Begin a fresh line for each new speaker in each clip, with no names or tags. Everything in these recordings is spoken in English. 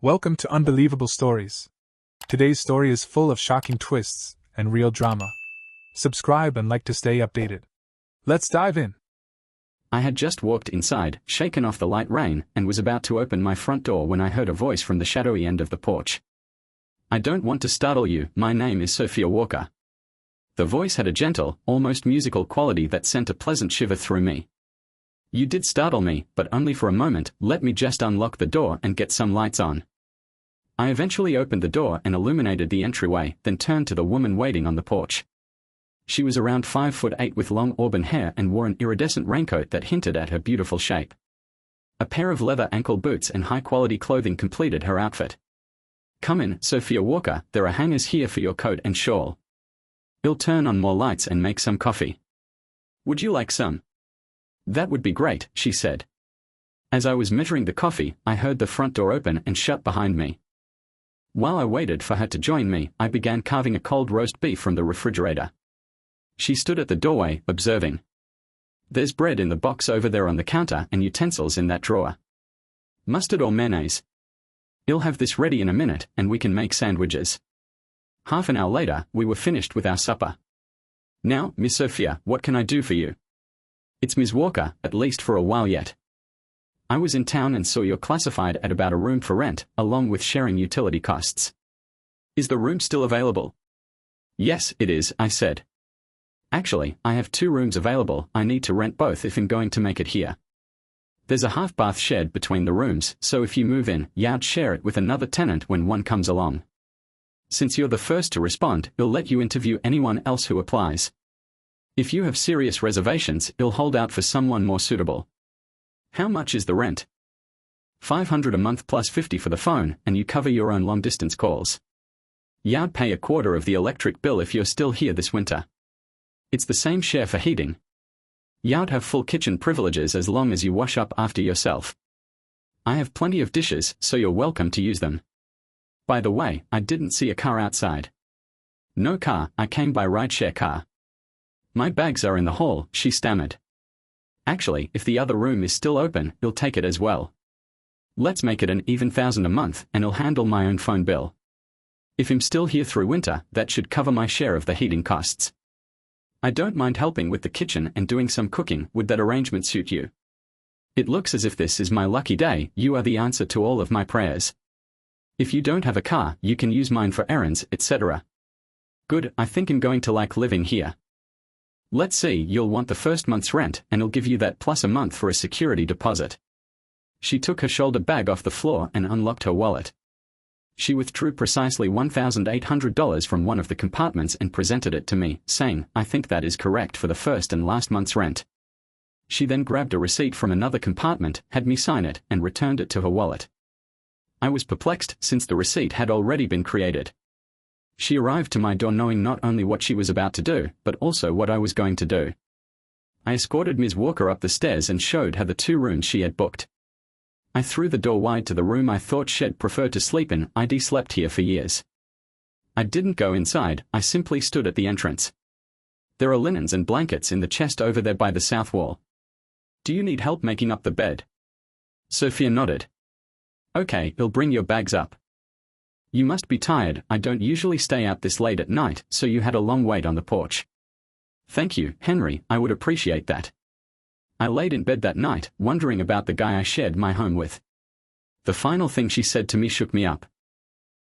Welcome to Unbelievable Stories. Today's story is full of shocking twists and real drama. Subscribe and like to stay updated. Let's dive in.
I had just walked inside, shaken off the light rain, and was about to open my front door when I heard a voice from the shadowy end of the porch. "I don't want to startle you, my name is Sophia Walker." The voice had a gentle, almost musical quality that sent a pleasant shiver through me. "You did startle me, but only for a moment. Let me just unlock the door and get some lights on." I eventually opened the door and illuminated the entryway, then turned to the woman waiting on the porch. She was around 5'8" with long auburn hair and wore an iridescent raincoat that hinted at her beautiful shape. A pair of leather ankle boots and high-quality clothing completed her outfit. "Come in, Sophia Walker, there are hangers here for your coat and shawl. I'll turn on more lights and make some coffee. Would you like some?" "That would be great," she said. As I was measuring the coffee, I heard the front door open and shut behind me. While I waited for her to join me, I began carving a cold roast beef from the refrigerator. She stood at the doorway, observing. "There's bread in the box over there on the counter and utensils in that drawer. Mustard or mayonnaise? I'll have this ready in a minute, and we can make sandwiches." Half an hour later, we were finished with our supper. "Now, Miss Sophia, what can I do for you?" "It's Ms. Walker, at least for a while yet. I was in town and saw you're classified at about a room for rent, along with sharing utility costs. Is the room still available?" "Yes, it is," I said. "Actually, I have 2 rooms available. I need to rent both if I'm going to make it here. There's a half-bath shared between the rooms, so if you move in, you'd share it with another tenant when one comes along. Since you're the first to respond, I'll let you interview anyone else who applies. If you have serious reservations, I'll hold out for someone more suitable." "How much is the rent?" $500 a month plus $50 for the phone, and you cover your own long-distance calls. You'd pay a quarter of the electric bill if you're still here this winter. It's the same share for heating. You'd have full kitchen privileges as long as you wash up after yourself. I have plenty of dishes, so you're welcome to use them. By the way, I didn't see a car outside." "No car, I came by rideshare car." "My bags are in the hall," she stammered. "Actually, if the other room is still open, I'll take it as well. Let's make it an even $1,000 a month, and I'll handle my own phone bill. If I'm still here through winter, that should cover my share of the heating costs. I don't mind helping with the kitchen and doing some cooking. Would that arrangement suit you? It looks as if this is my lucky day. You are the answer to all of my prayers. If you don't have a car, you can use mine for errands, etc. Good, I think I'm going to like living here. Let's see, you'll want the first month's rent, and I'll give you that plus a month for a security deposit." She took her shoulder bag off the floor and unlocked her wallet. She withdrew precisely $1,800 from one of the compartments and presented it to me, saying, "I think that is correct for the first and last month's rent." She then grabbed a receipt from another compartment, had me sign it, and returned it to her wallet. I was perplexed, since the receipt had already been created. She arrived to my door knowing not only what she was about to do, but also what I was going to do. I escorted Ms. Walker up the stairs and showed her the 2 rooms she had booked. I threw the door wide to the room I thought she'd prefer to sleep in. I'd slept here for years. I didn't go inside, I simply stood at the entrance. "There are linens and blankets in the chest over there by the south wall. Do you need help making up the bed?" Sophia nodded. "Okay, I'll bring your bags up. You must be tired. I don't usually stay out this late at night, so you had a long wait on the porch." "Thank you, Henry, I would appreciate that. I laid in bed that night, wondering about the guy I shared my home with." The final thing she said to me shook me up.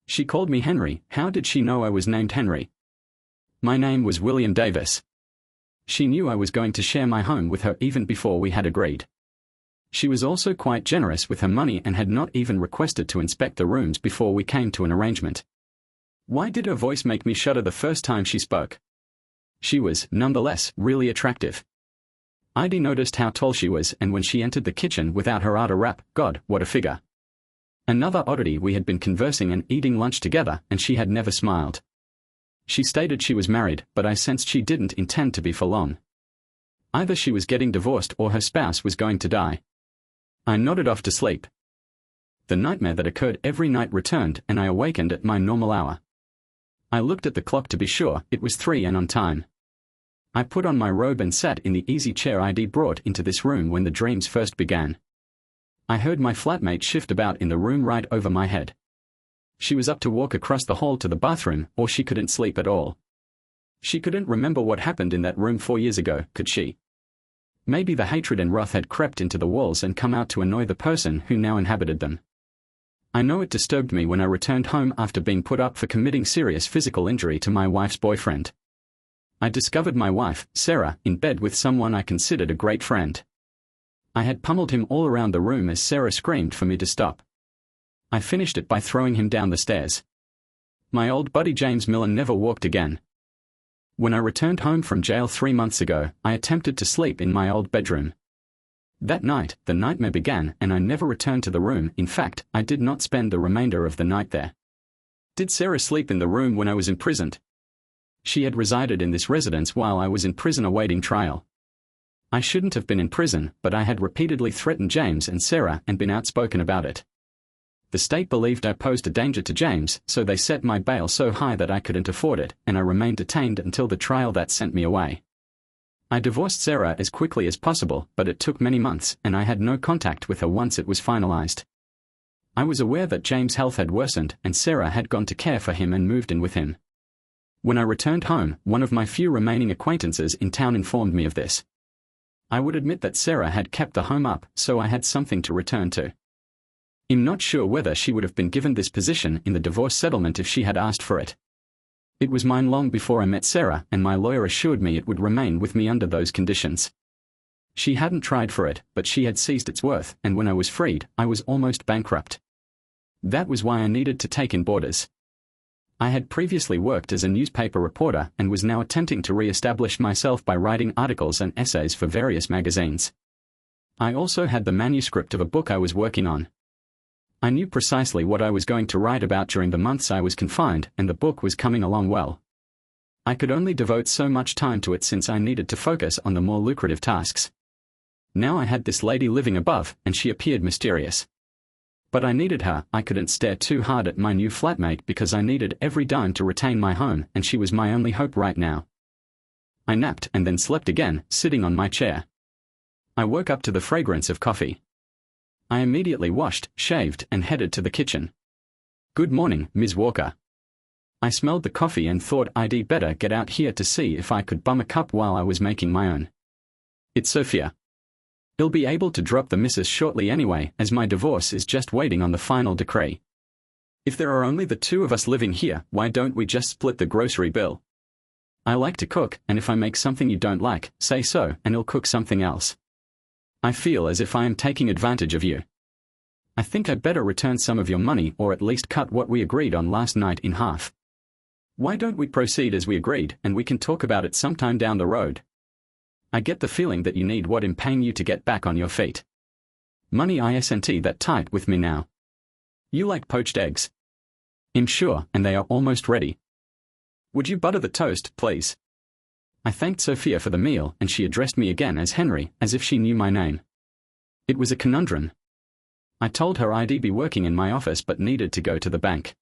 She called me Henry. How did she know I was named Henry? My name was William Davis. She knew I was going to share my home with her even before we had agreed. She was also quite generous with her money and had not even requested to inspect the rooms before we came to an arrangement. Why did her voice make me shudder the first time she spoke? She was, nonetheless, really attractive. I'd noticed how tall she was, and when she entered the kitchen without her outer wrap, God, what a figure. Another oddity, we had been conversing and eating lunch together, and she had never smiled. She stated she was married, but I sensed she didn't intend to be for long. Either she was getting divorced or her spouse was going to die. I nodded off to sleep. The nightmare that occurred every night returned, and I awakened at my normal hour. I looked at the clock to be sure. It was 3 and on time. I put on my robe and sat in the easy chair I'd brought into this room when the dreams first began. I heard my flatmate shift about in the room right over my head. She was up to walk across the hall to the bathroom, or she couldn't sleep at all. She couldn't remember what happened in that room 4 years ago, could she? Maybe the hatred and wrath had crept into the walls and come out to annoy the person who now inhabited them. I know it disturbed me when I returned home after being put up for committing serious physical injury to my wife's boyfriend. I discovered my wife, Sarah, in bed with someone I considered a great friend. I had pummeled him all around the room as Sarah screamed for me to stop. I finished it by throwing him down the stairs. My old buddy James Millen never walked again. When I returned home from jail 3 months ago, I attempted to sleep in my old bedroom. That night, the nightmare began and I never returned to the room. In fact, I did not spend the remainder of the night there. Did Sarah sleep in the room when I was imprisoned? She had resided in this residence while I was in prison awaiting trial. I shouldn't have been in prison, but I had repeatedly threatened James and Sarah and been outspoken about it. The state believed I posed a danger to James, so they set my bail so high that I couldn't afford it, and I remained detained until the trial that sent me away. I divorced Sarah as quickly as possible, but it took many months, and I had no contact with her once it was finalized. I was aware that James' health had worsened, and Sarah had gone to care for him and moved in with him. When I returned home, one of my few remaining acquaintances in town informed me of this. I would admit that Sarah had kept the home up, so I had something to return to. I'm not sure whether she would have been given this position in the divorce settlement if she had asked for it. It was mine long before I met Sarah, and my lawyer assured me it would remain with me under those conditions. She hadn't tried for it, but she had seized its worth, and when I was freed, I was almost bankrupt. That was why I needed to take in boarders. I had previously worked as a newspaper reporter and was now attempting to re-establish myself by writing articles and essays for various magazines. I also had the manuscript of a book I was working on. I knew precisely what I was going to write about during the months I was confined, and the book was coming along well. I could only devote so much time to it since I needed to focus on the more lucrative tasks. Now I had this lady living above, and she appeared mysterious. But I needed her. I couldn't stare too hard at my new flatmate because I needed every dime to retain my home, and she was my only hope right now. I napped and then slept again, sitting on my chair. I woke up to the fragrance of coffee. I immediately washed, shaved, and headed to the kitchen. "Good morning, Ms. Walker." I smelled the coffee and thought I'd better get out here to see if I could bum a cup while I was making my own. "It's Sophia. I'll be able to drop the missus shortly anyway, as my divorce is just waiting on the final decree. If there are only the two of us living here, why don't we just split the grocery bill? I like to cook, and if I make something you don't like, say so, and I'll cook something else. I feel as if I am taking advantage of you. I think I'd better return some of your money or at least cut what we agreed on last night in half. Why don't we proceed as we agreed, and we can talk about it sometime down the road? I get the feeling that you need what I'm paying you to get back on your feet. Money isn't that tight with me now. You like poached eggs? I'm sure, and they are almost ready. Would you butter the toast, please?" I thanked Sophia for the meal, and she addressed me again as Henry, as if she knew my name. It was a conundrum. I told her I'd be working in my office but needed to go to the bank.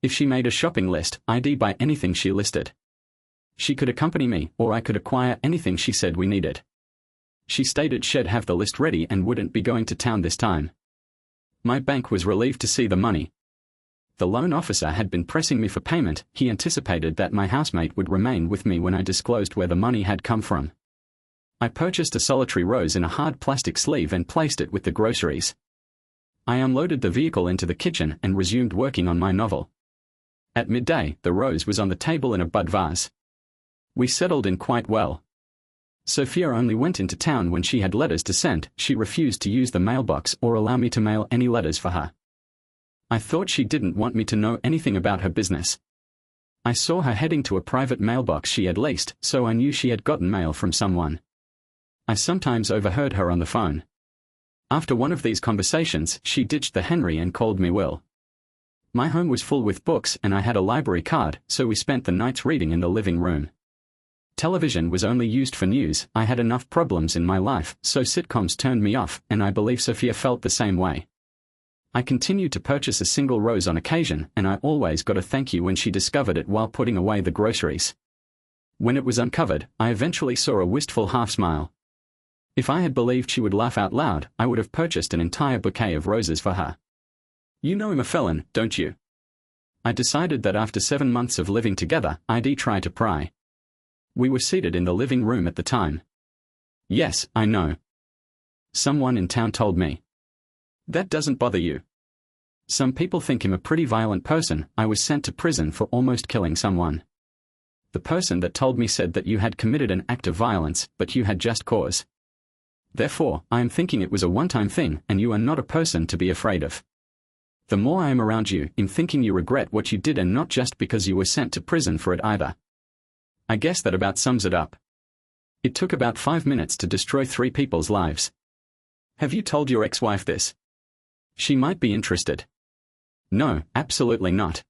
If she made a shopping list, I'd buy anything she listed. She could accompany me, or I could acquire anything she said we needed. She stated she'd have the list ready and wouldn't be going to town this time. My bank was relieved to see the money. The loan officer had been pressing me for payment. He anticipated that my housemate would remain with me when I disclosed where the money had come from. I purchased a solitary rose in a hard plastic sleeve and placed it with the groceries. I unloaded the vehicle into the kitchen and resumed working on my novel. At midday, the rose was on the table in a bud vase. We settled in quite well. Sophia only went into town when she had letters to send. She refused to use the mailbox or allow me to mail any letters for her. I thought she didn't want me to know anything about her business. I saw her heading to a private mailbox she had leased, so I knew she had gotten mail from someone. I sometimes overheard her on the phone. After one of these conversations, she ditched the Henry and called me Will. My home was full with books and I had a library card, so we spent the nights reading in the living room. Television was only used for news. I had enough problems in my life, so sitcoms turned me off, and I believe Sophia felt the same way. I continued to purchase a single rose on occasion, and I always got a thank you when she discovered it while putting away the groceries. When it was uncovered, I eventually saw a wistful half-smile. If I had believed she would laugh out loud, I would have purchased an entire bouquet of roses for her. "You know I'm a felon, don't you?" I decided that after 7 months of living together, I'd try to pry. We were seated in the living room at the time. Yes, I know. Someone in town told me. That doesn't bother you. Some people think him a pretty violent person. I was sent to prison for almost killing someone. The person that told me said that you had committed an act of violence, but you had just cause. Therefore, I am thinking it was a one-time thing, and you are not a person to be afraid of. The more I am around you, I'm thinking you regret what you did, and not just because you were sent to prison for it either. I guess that about sums it up. It took about 5 minutes to destroy 3 people's lives. Have you told your ex-wife this? She might be interested. No, absolutely not.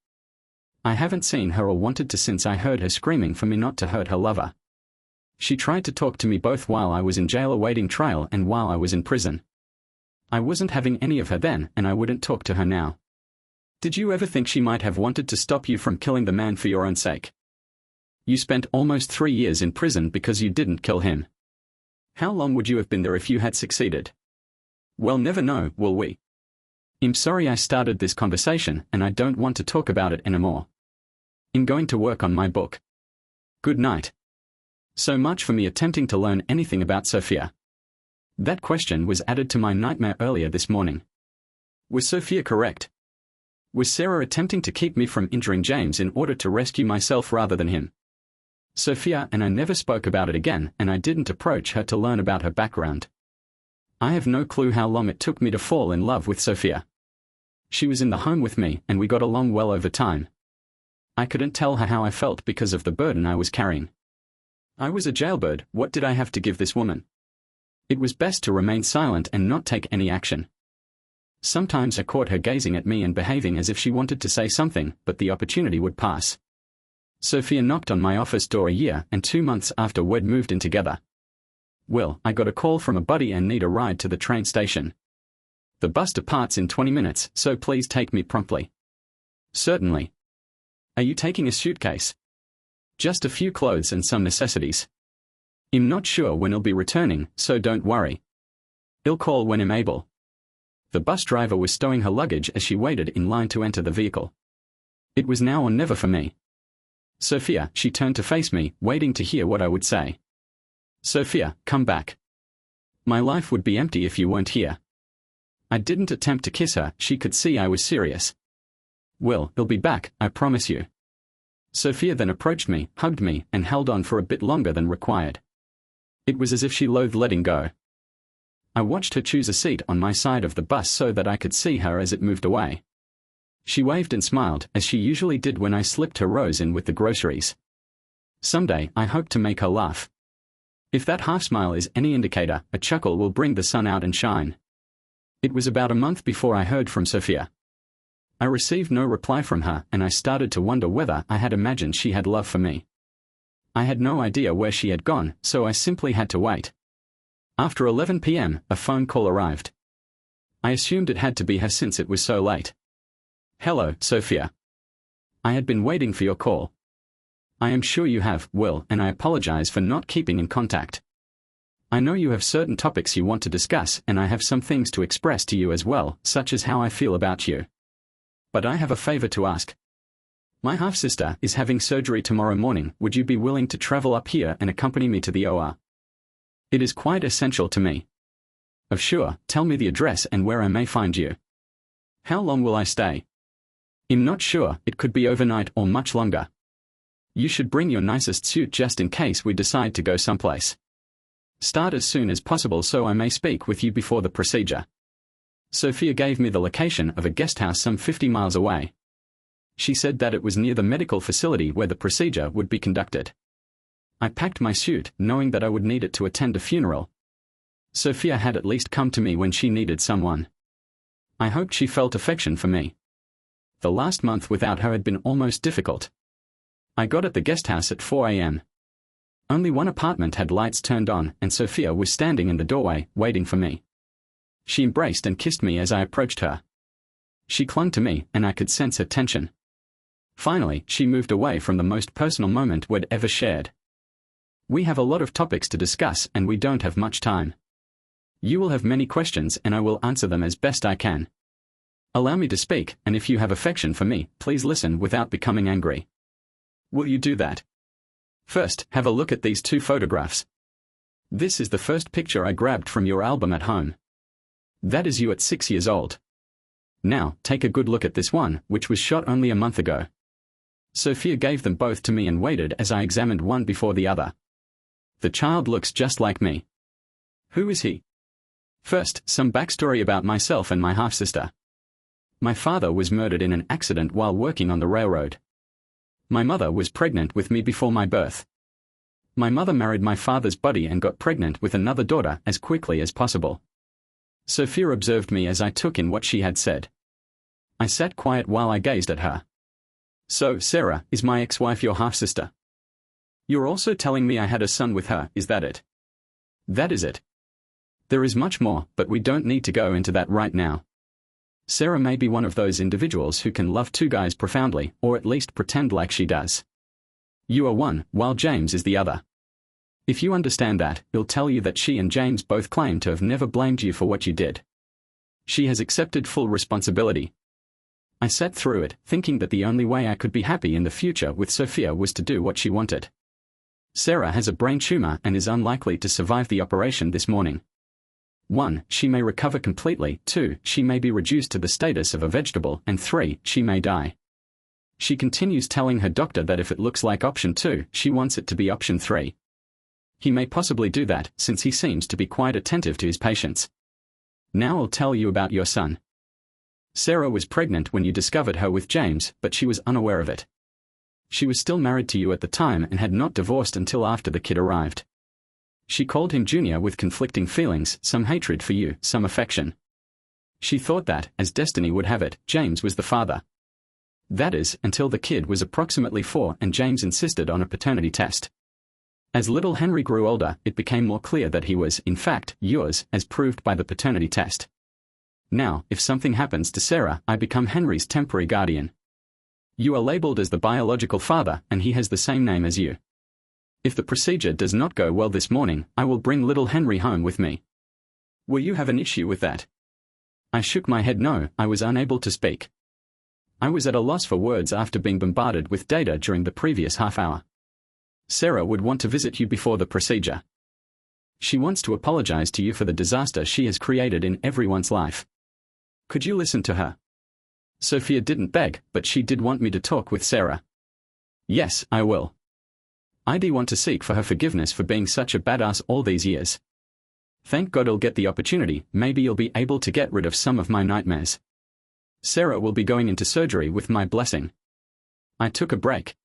I haven't seen her or wanted to since I heard her screaming for me not to hurt her lover. She tried to talk to me both while I was in jail awaiting trial and while I was in prison. I wasn't having any of her then, and I wouldn't talk to her now. Did you ever think she might have wanted to stop you from killing the man for your own sake? You spent almost 3 years in prison because you didn't kill him. How long would you have been there if you had succeeded? We'll never know, will we? I'm sorry I started this conversation, and I don't want to talk about it anymore. I'm going to work on my book. Good night. So much for me attempting to learn anything about Sophia. That question was added to my nightmare earlier this morning. Was Sophia correct? Was Sarah attempting to keep me from injuring James in order to rescue myself rather than him? Sophia and I never spoke about it again, and I didn't approach her to learn about her background. I have no clue how long it took me to fall in love with Sophia. She was in the home with me, and we got along well over time. I couldn't tell her how I felt because of the burden I was carrying. I was a jailbird. What did I have to give this woman? It was best to remain silent and not take any action. Sometimes I caught her gazing at me and behaving as if she wanted to say something, but the opportunity would pass. Sophia knocked on my office door a year and 2 months after we'd moved in together. Well, I got a call from a buddy and need a ride to the train station. The bus departs in 20 minutes, so please take me promptly. Certainly. Are you taking a suitcase? Just a few clothes and some necessities. I'm not sure when I'll be returning, so don't worry. I'll call when I'm able. The bus driver was stowing her luggage as she waited in line to enter the vehicle. It was now or never for me. Sophia, she turned to face me, waiting to hear what I would say. Sophia, come back. My life would be empty if you weren't here. I didn't attempt to kiss her. She could see I was serious. Well, I'll be back, I promise you. Sophia then approached me, hugged me, and held on for a bit longer than required. It was as if she loathed letting go. I watched her choose a seat on my side of the bus so that I could see her as it moved away. She waved and smiled, as she usually did when I slipped her rose in with the groceries. Someday, I hope to make her laugh. If that half-smile is any indicator, a chuckle will bring the sun out and shine. It was about a month before I heard from Sophia. I received no reply from her, and I started to wonder whether I had imagined she had love for me. I had no idea where she had gone, so I simply had to wait. After 11 p.m., a phone call arrived. I assumed it had to be her since it was so late. Hello, Sophia. I had been waiting for your call. I am sure you have, Will, and I apologize for not keeping in contact. I know you have certain topics you want to discuss, and I have some things to express to you as well, such as how I feel about you. But I have a favor to ask. My half-sister is having surgery tomorrow morning. Would you be willing to travel up here and accompany me to the OR? It is quite essential to me. Of sure, tell me the address and where I may find you. How long will I stay? I'm not sure. It could be overnight or much longer. You should bring your nicest suit just in case we decide to go someplace. Start as soon as possible so I may speak with you before the procedure. Sophia gave me the location of a guest house some 50 miles away. She said that it was near the medical facility where the procedure would be conducted. I packed my suit, knowing that I would need it to attend a funeral. Sophia had at least come to me when she needed someone. I hoped she felt affection for me. The last month without her had been almost difficult. I got at the guest house at 4 a.m. Only one apartment had lights turned on, and Sophia was standing in the doorway, waiting for me. She embraced and kissed me as I approached her. She clung to me, and I could sense her tension. Finally, she moved away from the most personal moment we'd ever shared. We have a lot of topics to discuss, and we don't have much time. You will have many questions, and I will answer them as best I can. Allow me to speak, and if you have affection for me, please listen without becoming angry. Will you do that? First, have a look at these two photographs. This is the first picture I grabbed from your album at home. That is you at 6 years old. Now, take a good look at this one, which was shot only a month ago. Sophia gave them both to me and waited as I examined one before the other. The child looks just like me. Who is he? First, some backstory about myself and my half-sister. My father was murdered in an accident while working on the railroad. My mother was pregnant with me before my birth. My mother married my father's buddy and got pregnant with another daughter as quickly as possible. Sophia observed me as I took in what she had said. I sat quiet while I gazed at her. So, Sarah, is my ex-wife your half-sister? You're also telling me I had a son with her, is that it? That is it. There is much more, but we don't need to go into that right now. Sarah may be one of those individuals who can love two guys profoundly, or at least pretend like she does. You are one, while James is the other. If you understand that, he'll tell you that she and James both claim to have never blamed you for what you did. She has accepted full responsibility. I sat through it, thinking that the only way I could be happy in the future with Sophia was to do what she wanted. Sarah has a brain tumor and is unlikely to survive the operation this morning. 1. She may recover completely. 2. She may be reduced to the status of a vegetable. And 3. She may die. She continues telling her doctor that if it looks like option 2, she wants it to be option 3. He may possibly do that, since he seems to be quite attentive to his patients. Now I'll tell you about your son. Sarah was pregnant when you discovered her with James, but she was unaware of it. She was still married to you at the time and had not divorced until after the kid arrived. She called him Junior with conflicting feelings, some hatred for you, some affection. She thought that, as destiny would have it, James was the father. That is, until the kid was approximately 4 and James insisted on a paternity test. As little Henry grew older, it became more clear that he was, in fact, yours, as proved by the paternity test. Now, if something happens to Sarah, I become Henry's temporary guardian. You are labeled as the biological father, and he has the same name as you. If the procedure does not go well this morning, I will bring little Henry home with me. Will you have an issue with that? I shook my head no, I was unable to speak. I was at a loss for words after being bombarded with data during the previous half hour. Sarah would want to visit you before the procedure. She wants to apologize to you for the disaster she has created in everyone's life. Could you listen to her? Sophia didn't beg, but she did want me to talk with Sarah. Yes, I will. I do want to seek for her forgiveness for being such a badass all these years. Thank God I'll get the opportunity, maybe you'll be able to get rid of some of my nightmares. Sarah will be going into surgery with my blessing. I took a break.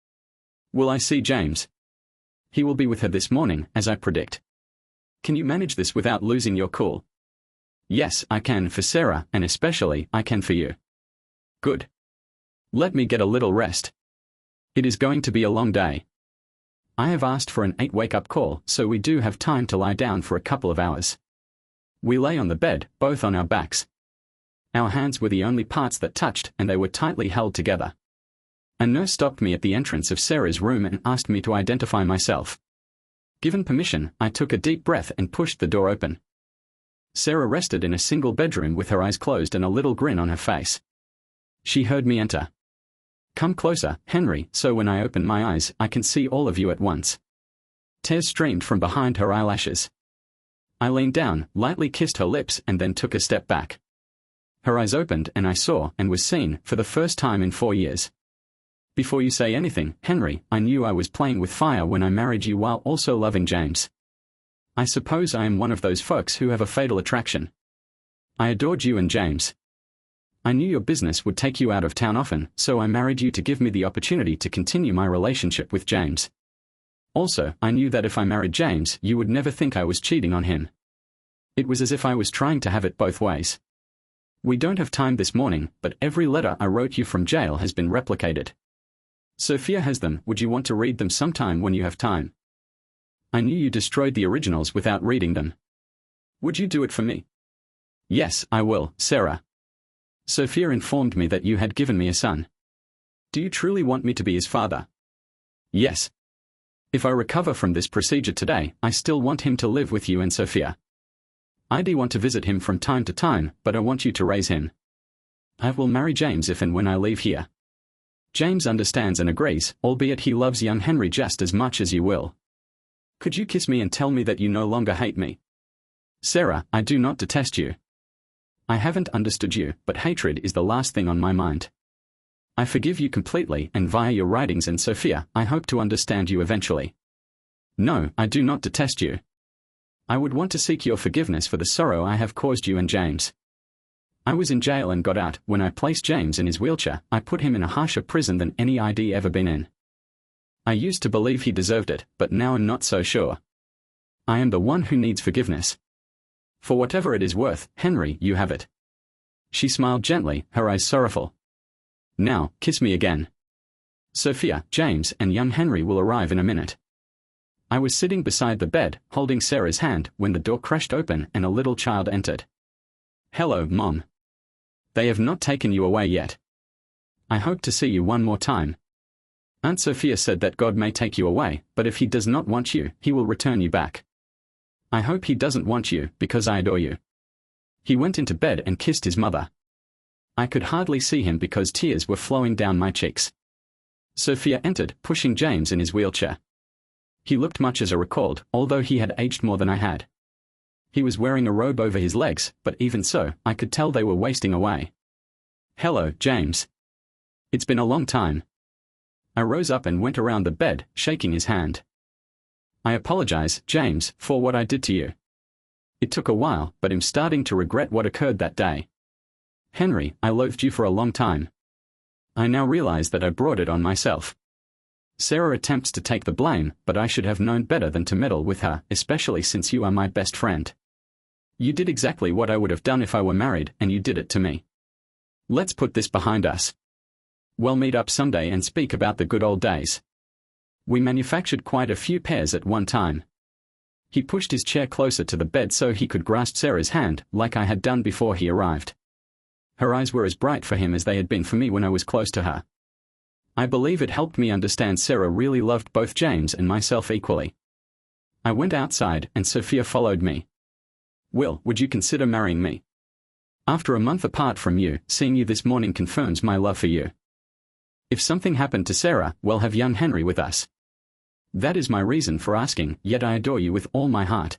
Will I see James? He will be with her this morning, as I predict. Can you manage this without losing your cool? Yes, I can for Sarah, and especially, I can for you. Good. Let me get a little rest. It is going to be a long day. I have asked for an 8 wake-up call, so we do have time to lie down for a couple of hours. We lay on the bed, both on our backs. Our hands were the only parts that touched, and they were tightly held together. A nurse stopped me at the entrance of Sarah's room and asked me to identify myself. Given permission, I took a deep breath and pushed the door open. Sarah rested in a single bedroom with her eyes closed and a little grin on her face. She heard me enter. Come closer, Henry, so when I open my eyes, I can see all of you at once. Tears streamed from behind her eyelashes. I leaned down, lightly kissed her lips, and then took a step back. Her eyes opened and I saw and was seen, for the first time in 4 years. Before you say anything, Henry, I knew I was playing with fire when I married you while also loving James. I suppose I am one of those folks who have a fatal attraction. I adored you and James. I knew your business would take you out of town often, so I married you to give me the opportunity to continue my relationship with James. Also, I knew that if I married James, you would never think I was cheating on him. It was as if I was trying to have it both ways. We don't have time this morning, but every letter I wrote you from jail has been replicated. Sophia has them. Would you want to read them sometime when you have time? I knew you destroyed the originals without reading them. Would you do it for me? Yes, I will, Sarah. Sophia informed me that you had given me a son. Do you truly want me to be his father? Yes. If I recover from this procedure today, I still want him to live with you and Sophia. I do want to visit him from time to time, but I want you to raise him. I will marry James if and when I leave here. James understands and agrees, albeit he loves young Henry just as much as you will. Could you kiss me and tell me that you no longer hate me? Sarah, I do not detest you. I haven't understood you, but hatred is the last thing on my mind. I forgive you completely, and via your writings and Sophia, I hope to understand you eventually. No, I do not detest you. I would want to seek your forgiveness for the sorrow I have caused you and James. I was in jail and got out. When I placed James in his wheelchair, I put him in a harsher prison than any I'd ever been in. I used to believe he deserved it, but now I'm not so sure. I am the one who needs forgiveness. For whatever it is worth, Henry, you have it. She smiled gently, her eyes sorrowful. Now, kiss me again. Sophia, James, and young Henry will arrive in a minute. I was sitting beside the bed, holding Sarah's hand, when the door crashed open and a little child entered. Hello, Mom. They have not taken you away yet. I hope to see you one more time. Aunt Sophia said that God may take you away, but if he does not want you, he will return you back. I hope he doesn't want you, because I adore you. He went into bed and kissed his mother. I could hardly see him because tears were flowing down my cheeks. Sophia entered, pushing James in his wheelchair. He looked much as I recalled, although he had aged more than I had. He was wearing a robe over his legs, but even so, I could tell they were wasting away. Hello, James. It's been a long time. I rose up and went around the bed, shaking his hand. I apologize, James, for what I did to you. It took a while, but I'm starting to regret what occurred that day. Henry, I loathed you for a long time. I now realize that I brought it on myself. Sarah attempts to take the blame, but I should have known better than to meddle with her, especially since you are my best friend. You did exactly what I would have done if I were married, and you did it to me. Let's put this behind us. We'll meet up someday and speak about the good old days. We manufactured quite a few pairs at one time. He pushed his chair closer to the bed so he could grasp Sarah's hand, like I had done before he arrived. Her eyes were as bright for him as they had been for me when I was close to her. I believe it helped me understand Sarah really loved both James and myself equally. I went outside, and Sophia followed me. Will, would you consider marrying me? After a month apart from you, seeing you this morning confirms my love for you. If something happened to Sarah, we'll have young Henry with us. That is my reason for asking, yet I adore you with all my heart.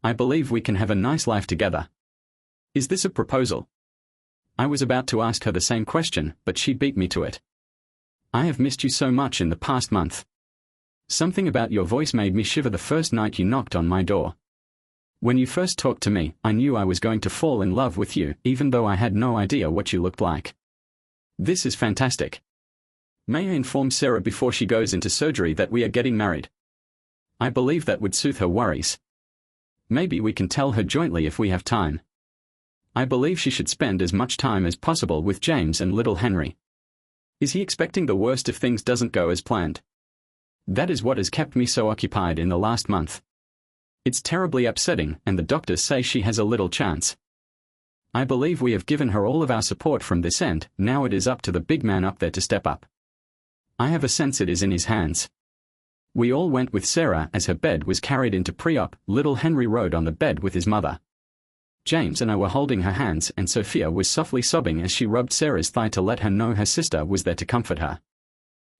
I believe we can have a nice life together. Is this a proposal? I was about to ask her the same question, but she beat me to it. I have missed you so much in the past month. Something about your voice made me shiver the first night you knocked on my door. When you first talked to me, I knew I was going to fall in love with you, even though I had no idea what you looked like. This is fantastic. May I inform Sarah before she goes into surgery that we are getting married? I believe that would soothe her worries. Maybe we can tell her jointly if we have time. I believe she should spend as much time as possible with James and little Henry. Is he expecting the worst if things doesn't go as planned? That is what has kept me so occupied in the last month. It's terribly upsetting, and the doctors say she has a little chance. I believe we have given her all of our support from this end, now it is up to the big man up there to step up. I have a sense it is in his hands. We all went with Sarah as her bed was carried into pre-op. Little Henry rode on the bed with his mother. James and I were holding her hands, and Sophia was softly sobbing as she rubbed Sarah's thigh to let her know her sister was there to comfort her.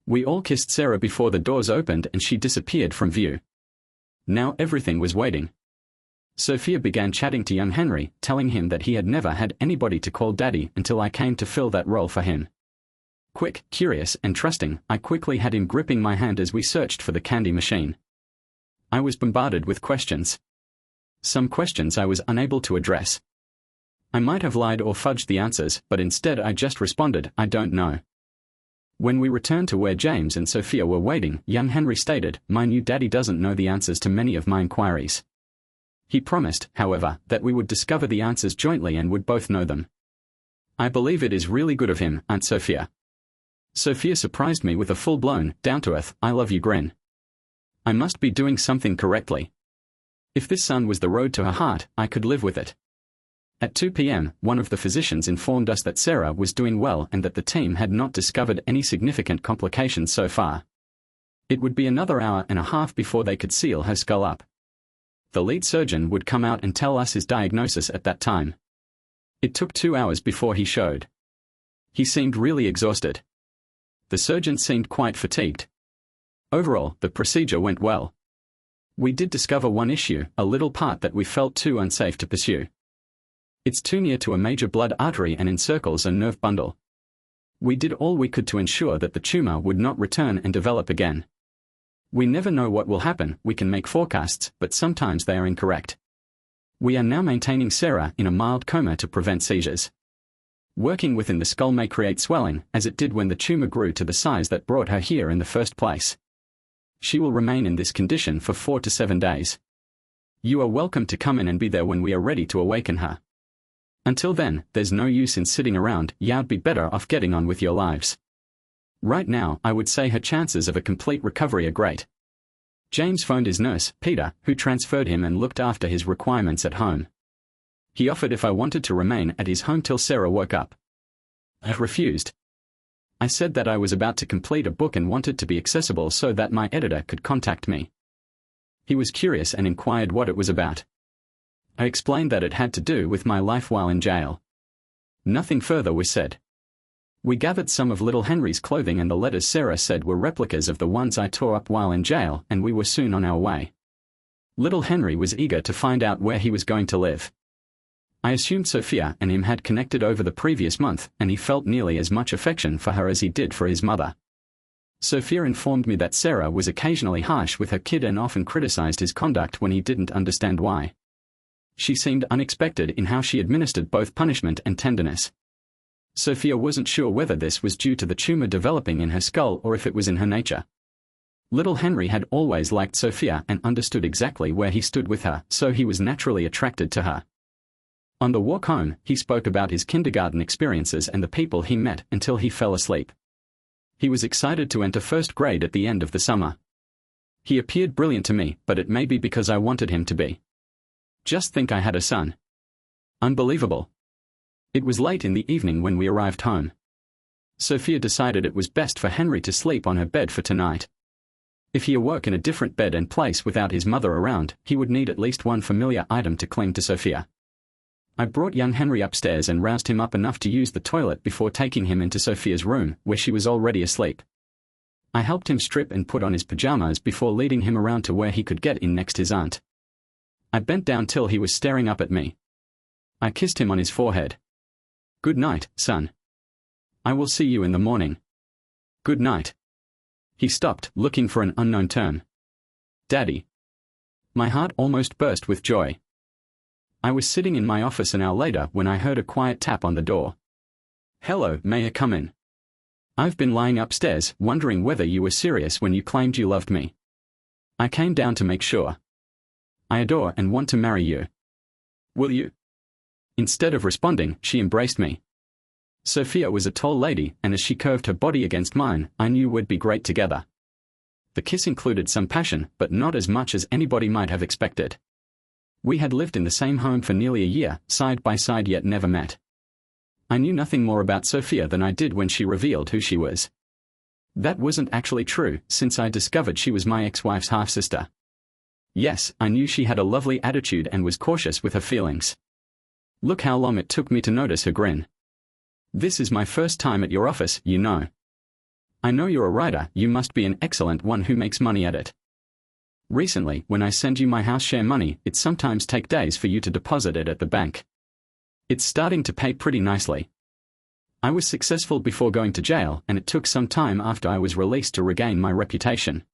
We all kissed Sarah before the doors opened and she disappeared from view. Now everything was waiting. Sophia began chatting to young Henry, telling him that he had never had anybody to call daddy until I came to fill that role for him. Quick, curious, and trusting, I quickly had him gripping my hand as we searched for the candy machine. I was bombarded with questions. Some questions I was unable to address. I might have lied or fudged the answers, but instead I just responded, I don't know. When we returned to where James and Sophia were waiting, young Henry stated, my new daddy doesn't know the answers to many of my inquiries. He promised, however, that we would discover the answers jointly and would both know them. I believe it is really good of him, Aunt Sophia. Sophia surprised me with a full-blown, down-to-earth, I love you grin. I must be doing something correctly. If this son was the road to her heart, I could live with it. At 2 p.m., one of the physicians informed us that Sarah was doing well and that the team had not discovered any significant complications so far. It would be another hour and a half before they could seal her skull up. The lead surgeon would come out and tell us his diagnosis at that time. It took 2 hours before he showed. He seemed really exhausted. The surgeon seemed quite fatigued. Overall, the procedure went well. We did discover one issue, a little part that we felt too unsafe to pursue. It's too near to a major blood artery and encircles a nerve bundle. We did all we could to ensure that the tumor would not return and develop again. We never know what will happen. We can make forecasts, but sometimes they are incorrect. We are now maintaining Sarah in a mild coma to prevent seizures. Working within the skull may create swelling, as it did when the tumor grew to the size that brought her here in the first place. She will remain in this condition for 4 to 7 days. You are welcome to come in and be there when we are ready to awaken her. Until then, there's no use in sitting around. You'd be better off getting on with your lives. Right now, I would say her chances of a complete recovery are great. James phoned his nurse, Peter, who transferred him and looked after his requirements at home. He offered if I wanted to remain at his home till Sarah woke up. I refused. I said that I was about to complete a book and wanted to be accessible so that my editor could contact me. He was curious and inquired what it was about. I explained that it had to do with my life while in jail. Nothing further was said. We gathered some of little Henry's clothing and the letters Sarah said were replicas of the ones I tore up while in jail, and we were soon on our way. Little Henry was eager to find out where he was going to live. I assumed Sophia and him had connected over the previous month, and he felt nearly as much affection for her as he did for his mother. Sophia informed me that Sarah was occasionally harsh with her kid and often criticized his conduct when he didn't understand why. She seemed unexpected in how she administered both punishment and tenderness. Sophia wasn't sure whether this was due to the tumor developing in her skull or if it was in her nature. Little Henry had always liked Sophia and understood exactly where he stood with her, so he was naturally attracted to her. On the walk home, he spoke about his kindergarten experiences and the people he met until he fell asleep. He was excited to enter first grade at the end of the summer. He appeared brilliant to me, but it may be because I wanted him to be. Just think, I had a son. Unbelievable. It was late in the evening when we arrived home. Sophia decided it was best for Henry to sleep on her bed for tonight. If he awoke in a different bed and place without his mother around, he would need at least one familiar item to cling to Sophia. I brought young Henry upstairs and roused him up enough to use the toilet before taking him into Sophia's room, where she was already asleep. I helped him strip and put on his pajamas before leading him around to where he could get in next his aunt. I bent down till he was staring up at me. I kissed him on his forehead. "Good night, son. I will see you in the morning." "Good night." He stopped, looking for an unknown term. "Daddy." My heart almost burst with joy. I was sitting in my office an hour later when I heard a quiet tap on the door. "Hello, may I come in? I've been lying upstairs, wondering whether you were serious when you claimed you loved me. I came down to make sure. I adore and want to marry you. Will you?" Instead of responding, she embraced me. Sophia was a tall lady, and as she curved her body against mine, I knew we'd be great together. The kiss included some passion, but not as much as anybody might have expected. We had lived in the same home for nearly a year, side by side, yet never met. I knew nothing more about Sophia than I did when she revealed who she was. That wasn't actually true, since I discovered she was my ex-wife's half-sister. Yes, I knew she had a lovely attitude and was cautious with her feelings. Look how long it took me to notice her grin. "This is my first time at your office, you know. I know you're a writer, you must be an excellent one who makes money at it. Recently, when I send you my house share money, it sometimes takes days for you to deposit it at the bank. It's starting to pay pretty nicely. I was successful before going to jail, and it took some time after I was released to regain my reputation.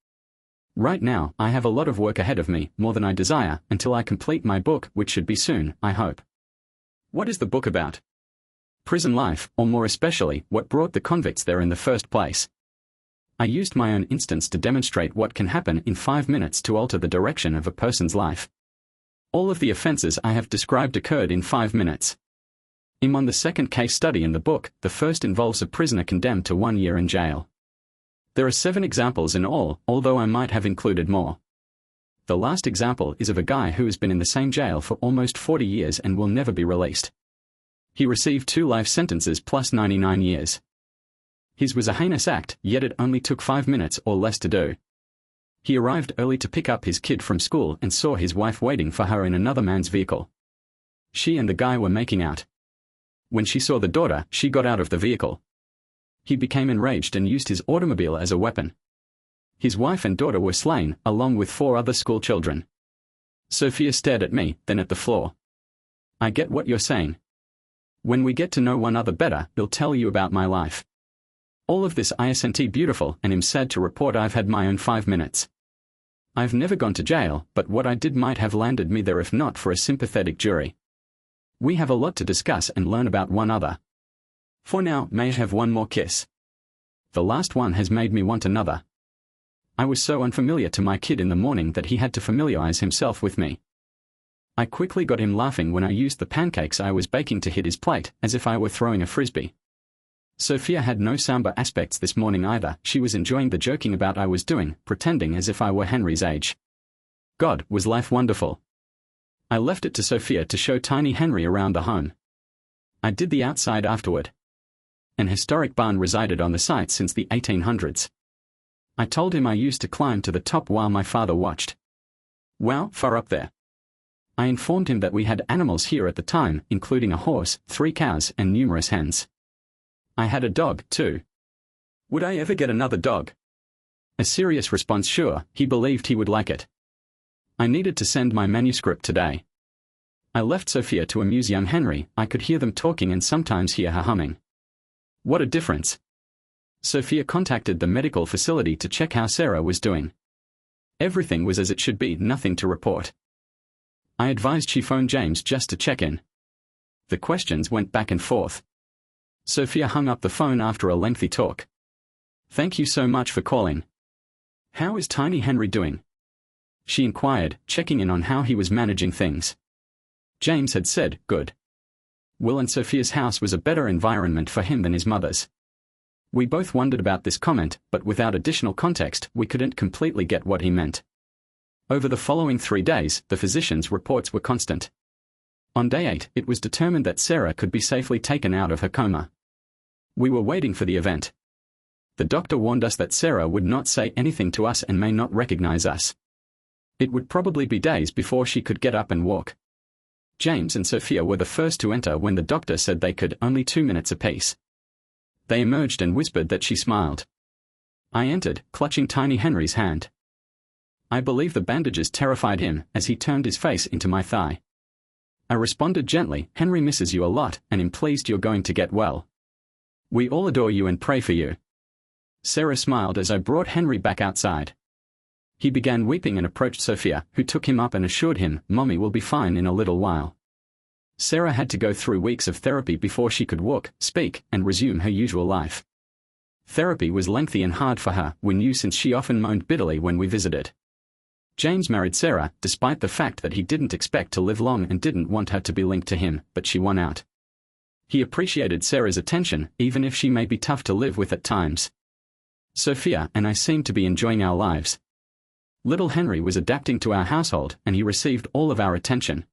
Right now, I have a lot of work ahead of me, more than I desire, until I complete my book, which should be soon, I hope." "What is the book about?" "Prison life, or more especially, what brought the convicts there in the first place. I used my own instance to demonstrate what can happen in 5 minutes to alter the direction of a person's life. All of the offenses I have described occurred in 5 minutes. I'm on the second case study in the book. The first involves a prisoner condemned to 1 year in jail. There are 7 examples in all, although I might have included more. The last example is of a guy who has been in the same jail for almost 40 years and will never be released. He received 2 life sentences plus 99 years. His was a heinous act, yet it only took 5 minutes or less to do. He arrived early to pick up his kid from school and saw his wife waiting for her in another man's vehicle. She and the guy were making out. When she saw the daughter, she got out of the vehicle. He became enraged and used his automobile as a weapon. His wife and daughter were slain, along with 4 other school children. Sophia stared at me, then at the floor. I get what you're saying. When we get to know one another better, I'll tell you about my life. All of this isn't beautiful, and I'm sad to report I've had my own 5 minutes. I've never gone to jail, but what I did might have landed me there if not for a sympathetic jury. We have a lot to discuss and learn about one another. For now, may I have one more kiss? The last one has made me want another. I was so unfamiliar to my kid in the morning that he had to familiarize himself with me. I quickly got him laughing when I used the pancakes I was baking to hit his plate, as if I were throwing a frisbee. Sophia had no somber aspects this morning either. She was enjoying the joking about I was doing, pretending as if I were Henry's age. God, was life wonderful. I left it to Sophia to show tiny Henry around the home. I did the outside afterward. An historic barn resided on the site since the 1800s. I told him I used to climb to the top while my father watched. Wow, far up there. I informed him that we had animals here at the time, including a horse, 3 cows, and numerous hens. I had a dog, too. Would I ever get another dog? A serious response, sure, he believed he would like it. I needed to send my manuscript today. I left Sophia to amuse young Henry. I could hear them talking and sometimes hear her humming. What a difference. Sophia contacted the medical facility to check how Sarah was doing. Everything was as it should be, nothing to report. I advised she phone James just to check in. The questions went back and forth. Sophia hung up the phone after a lengthy talk. Thank you so much for calling. How is tiny Henry doing? She inquired, checking in on how he was managing things. James had said, good. Will and Sophia's house was a better environment for him than his mother's. We both wondered about this comment, but without additional context, we couldn't completely get what he meant. Over the following 3 days, the physician's reports were constant. On day 8, it was determined that Sarah could be safely taken out of her coma. We were waiting for the event. The doctor warned us that Sarah would not say anything to us and may not recognize us. It would probably be days before she could get up and walk. James and Sophia were the first to enter when the doctor said they could, only 2 minutes apiece. They emerged and whispered that she smiled. I entered, clutching tiny Henry's hand. I believe the bandages terrified him, as he turned his face into my thigh. I responded gently, Henry misses you a lot, and I'm pleased you're going to get well. We all adore you and pray for you. Sarah smiled as I brought Henry back outside. He began weeping and approached Sophia, who took him up and assured him, Mommy will be fine in a little while. Sarah had to go through weeks of therapy before she could walk, speak, and resume her usual life. Therapy was lengthy and hard for her, we knew, since she often moaned bitterly when we visited. James married Sarah, despite the fact that he didn't expect to live long and didn't want her to be linked to him, but she won out. He appreciated Sarah's attention, even if she may be tough to live with at times. Sophia and I seemed to be enjoying our lives. Little Henry was adapting to our household, and he received all of our attention.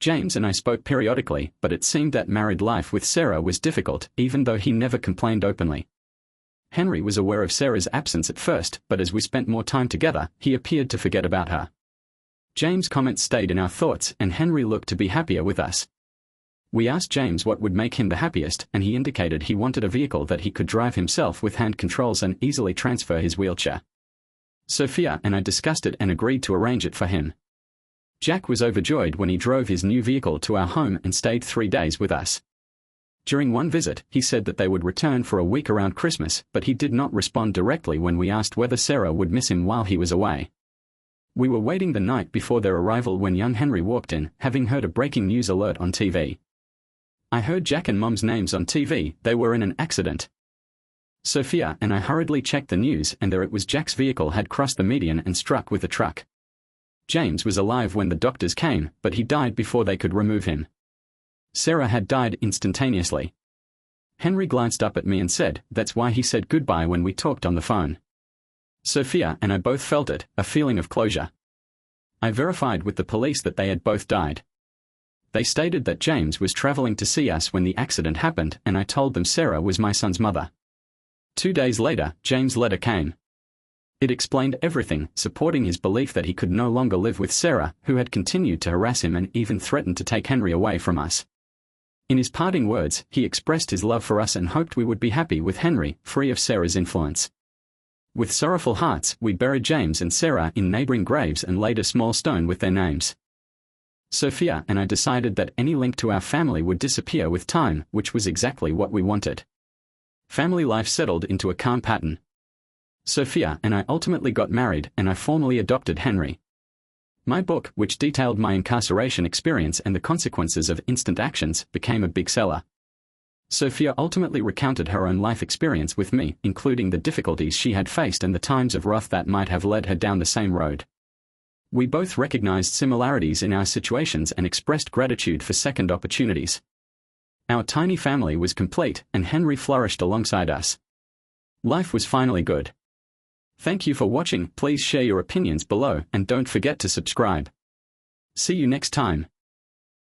James and I spoke periodically, but it seemed that married life with Sarah was difficult, even though he never complained openly. Henry was aware of Sarah's absence at first, but as we spent more time together, he appeared to forget about her. James' comments stayed in our thoughts, and Henry looked to be happier with us. We asked James what would make him the happiest, and he indicated he wanted a vehicle that he could drive himself with hand controls and easily transfer his wheelchair. Sophia and I discussed it and agreed to arrange it for him. Jack was overjoyed when he drove his new vehicle to our home and stayed 3 days with us. During one visit, he said that they would return for a week around Christmas, but he did not respond directly when we asked whether Sarah would miss him while he was away. We were waiting the night before their arrival when young Henry walked in, having heard a breaking news alert on TV. I heard Jack and Mom's names on TV, they were in an accident. Sophia and I hurriedly checked the news, and there it was, Jack's vehicle had crossed the median and struck with a truck. James was alive when the doctors came, but he died before they could remove him. Sarah had died instantaneously. Henry glanced up at me and said, that's why he said goodbye when we talked on the phone. Sophia and I both felt it, a feeling of closure. I verified with the police that they had both died. They stated that James was traveling to see us when the accident happened, and I told them Sarah was my son's mother. 2 days later, James' letter came. It explained everything, supporting his belief that he could no longer live with Sarah, who had continued to harass him and even threatened to take Henry away from us. In his parting words, he expressed his love for us and hoped we would be happy with Henry, free of Sarah's influence. With sorrowful hearts, we buried James and Sarah in neighboring graves and laid a small stone with their names. Sophia and I decided that any link to our family would disappear with time, which was exactly what we wanted. Family life settled into a calm pattern. Sophia and I ultimately got married, and I formally adopted Henry. My book, which detailed my incarceration experience and the consequences of instant actions, became a big seller. Sophia ultimately recounted her own life experience with me, including the difficulties she had faced and the times of wrath that might have led her down the same road. We both recognized similarities in our situations and expressed gratitude for second opportunities. Our tiny family was complete, and Henry flourished alongside us. Life was finally good. Thank you for watching. Please share your opinions below and don't forget to subscribe. See you next time.